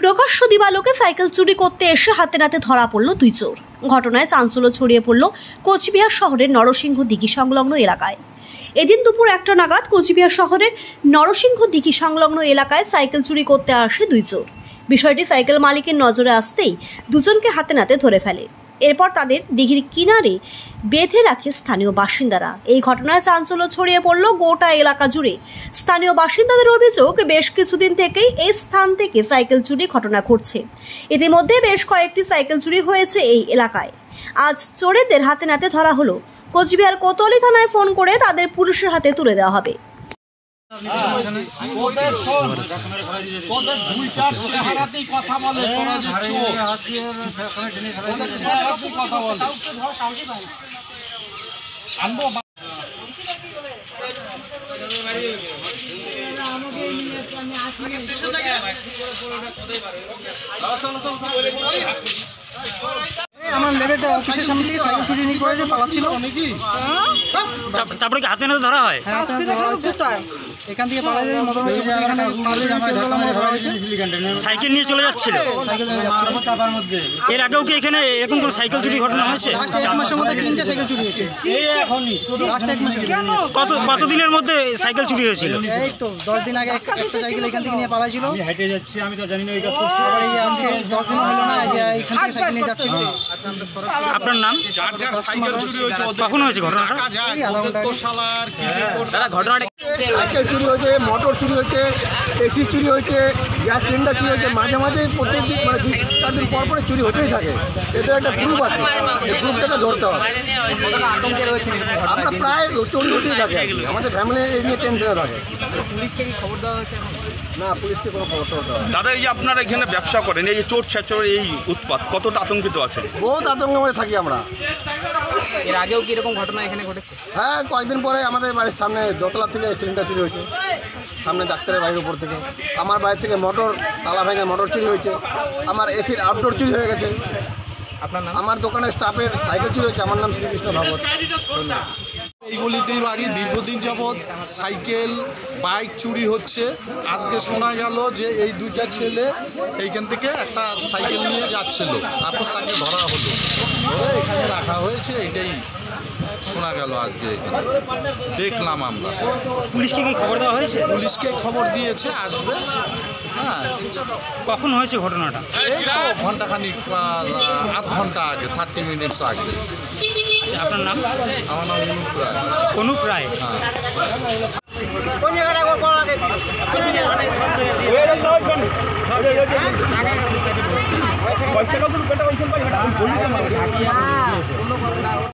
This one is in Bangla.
প্রকাশ্য দিবালোকে সাইকেল চুরি করতে এসে হাতে নাতে ধরা পড়ল দুই চোর। ঘটনায় চাঞ্চল্য ছড়িয়ে পড়ল কোচবিহার শহরের নরসিংহ দিঘি সংলগ্ন এলাকায়। এদিন দুপুর 1টা নাগাদ কোচবিহার শহরের নরসিংহ দিঘি সংলগ্ন এলাকায় সাইকেল চুরি করতে আসে দুই চোর। বিষয়টি সাইকেল মালিকের নজরে আসতেই দুজনকে হাতে নাতে ধরে ফেলে। এরপর তাদের দিঘির কিনারে বেঁধে রাখে স্থানীয় বাসিন্দারা। এই ঘটনায় চাঞ্চল্য ছড়িয়ে পড়ল গোটা এলাকা জুড়ে। স্থানীয় বাসিন্দাদের অভিযোগ, বেশ কিছুদিন থেকেই এই স্থান থেকে সাইকেল চুরি ঘটনা ঘটছে। ইতিমধ্যে বেশ কয়েকটি সাইকেল চুরি হয়েছে এই এলাকায়। আজ চোরেদের হাতে নাতে ধরা হলো। কোচবিহার কোতোয়ালি থানায় ফোন করে তাদের পুলিশের হাতে তুলে দেওয়া হবে। আমার লেভেল অফিসের সামনে থেকে সাইকেল চুরি নিয়ে করে পালাচ্ছিল। তারপরে কি হাতে নাতে ধরা হয়? হ্যাঁ, হাতে ধরা হয়েছে। এখান থেকে পালা যায় সাইকেল নিয়ে চলে যাচ্ছিল। এর আগেও কি এখানে এরকম কোনো সাইকেল চুরি ঘটনা হয়েছে? এক মাসের মধ্যে 3টা সাইকেল চুরি হয়েছে। কতদিনের মধ্যে সাইকেল চুরি হয়েছিল? এই তো 10 দিন আগে একটা সাইকেল এখান থেকে নিয়ে পালাইছিল। হেঁটে যাচ্ছি, আমি তো জানি না এই কাজ করছি। আবার এই আজকে 10 দিন হলো না, এই যে এখান থেকে সাইকেল নিয়ে যাচ্ছিল। আপনার নাম? সাইকেল চুরি হয়েছে। কখন হয়েছে ঘটনাটা? সাইকেল চুরি হয়েছে, মোটর চুরি হয়েছে, এসি চুরি হয়েছে, গ্যাস সিলিন্ডার চুরি হয়েছে। মাঝে মাঝে প্রত্যেকদিন মানে 2-4 দিন পর পরে চুরি হতেই থাকে। এদের একটা গ্রুপ আছে, এই গ্রুপটাকে ধরতে হবে। আমরা প্রায় চুরি হতেই থাকে আর কি। আমাদের ফ্যামিলি এই নিয়ে টেনশনে থাকে। পুলিশকে কি খবর দেওয়া হয়েছে? না, পুলিশকে কোনো খবর দেওয়া হয়। দাদা, এই যে আপনারা এখানে ব্যবসা করেন, এই যে চোর ছাচোর এই উৎপাত, কতটা আতঙ্কিত আছে? বহুত আতঙ্কের মধ্যে থাকি আমরা। এর আগেও কি এরকম ঘটনা এখানে ঘটেছে? হ্যাঁ, কয়েকদিন পরে আমাদের বাড়ির সামনে দোতলা থেকে সিলিন্ডার চুরি হয়েছে, সামনে ডাক্তারের বাড়ির উপর থেকে। আমার বাড়ি থেকে মোটর তালা ভেঙে মোটর চুরি হয়েছে। আমার এসির আউটডোর চুরি হয়ে গেছে। আপনার নাম? আমার দোকানের স্টাফের সাইকেল চুরি হয়েছে। আমার নাম শ্রীকৃষ্ণ ভাগবত। এইগুলিতেই বাড়ি, দীর্ঘদিন যাবৎ সাইকেল বাইক চুরি হচ্ছে। আজকে শোনা গেল যে এই 2টা ছেলে এইখান থেকে একটা সাইকেল নিয়ে যাচ্ছিল, তারপর তাকে ধরা হলো, ধরে এখানে রাখা হয়েছে। এটাই শোনা গেল আজকে এখানে দেখলাম আমরা। পুলিশকে কি খবর দেওয়া হয়েছে? পুলিশকে খবর দিয়েছে, আসবে। হ্যাঁ, কখন হয়েছে ঘটনাটা? এই তো ঘন্টাখানিক, আধ ঘন্টা আগে, 30 মিনিটস আগে। আপনার নাম? আমার নাম অনুপ রায়। অনুপ রায়। হ্যাঁ। পয়সা